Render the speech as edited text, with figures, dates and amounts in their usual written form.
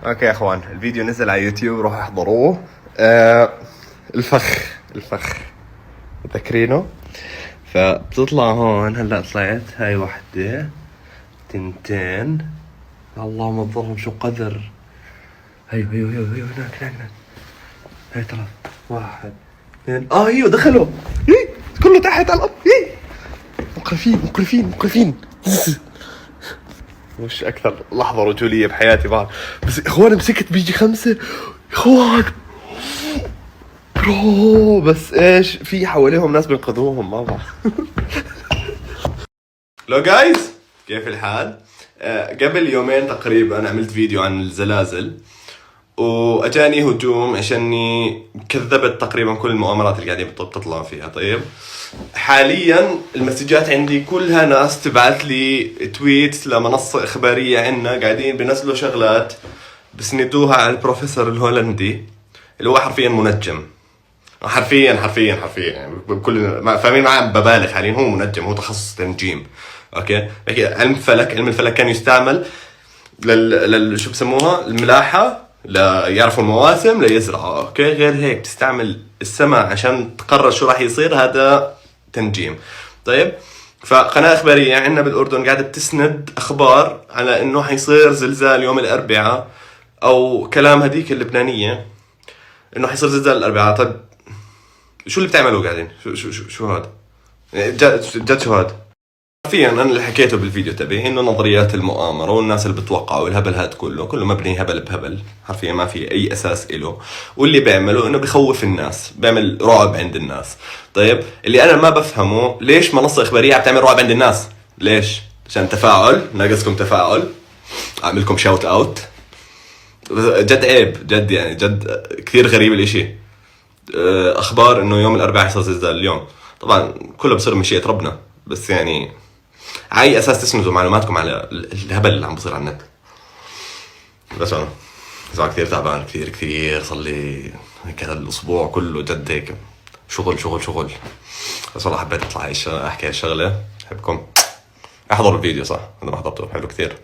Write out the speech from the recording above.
اوكي يا اخوان، الفيديو نزل على يوتيوب، روحوا احضروه. الفخ متذكرينه؟ فبتطلع هون. هلا طلعت هاي وحده، تنتين، اللهم انظرهم شو قذر. هيو هناك هاي ثلاث، واحد اثنين، ايوه دخلوا. كله تحت على الارض. مقرفين. مش اكثر لحظه رجوليه بحياتي بعد. بس اخوان مسكت بيجي 5 اخوان برو. بس ايش في حواليهم ناس بينقذوهم ما بعرف. لو جايز كيف الحال؟ قبل يومين تقريبا عملت فيديو عن الزلازل، واجاني هجوم عشاني كذبت تقريبا كل المؤامرات اللي قاعدين بتطلع فيها. طيب حاليا المسجات عندي كلها ناس تبعت لي تويت لمنصة إخبارية عنا قاعدين بنزلوا شغلات بسندوها على البروفيسور الهولندي اللي هو حرفيا منجم. حرفيا يعني بكل فاهمين معاه، ببالغ حاليا. هو منجم، هو تخصص تنجيم. اوكي، علم الفلك كان يستعمل شو بسموها، الملاحة، يعرفوا المواسم ليزرعوا. اوكي، غير هيك تستعمل السماء عشان تقرر شو راح يصير، هذا تنجيم. طيب، فقناة إخبارية عندنا بالأردن قاعدة تسند أخبار على إنه حيصير زلزال يوم الأربعاء، أو كلام هذيك اللبنانية إنه حيصير زلزال الأربعاء. طيب شو اللي بتعملوا قاعدين؟ شو هذا؟ جد شو هذا؟ حرفيا انا اللي حكيته بالفيديو تبعي انه نظريات المؤامره والناس اللي بتوقعوا والهبل هاد كله مبني هبل بهبل، حرفيا ما في اي اساس له. واللي بيعمله انه بخوف الناس، بيعمل رعب عند الناس. طيب اللي انا ما بفهمه، ليش منصه اخباريه عم تعمل رعب عند الناس؟ ليش؟ عشان تفاعل، ناقصكم تفاعل. اعملكم شاوت اوت. جد عيب، جد يعني جد كثير غريب الاشي. اخبار انه يوم الاربعاء يصير زلزال اليوم، طبعا كله بصير مشيئة ربنا، بس يعني على اي اساس تسندوا معلوماتكم على الهبل اللي عم بصير على النت؟ بس انا صار كثير تعبان، كثير صار لي هذا الاسبوع كله جد هيك شغل. بس والله حبيت اطلع احكي هالشغله. بحبكم. احضروا الفيديو، صح؟ انا ما حضرته، حلو كثير.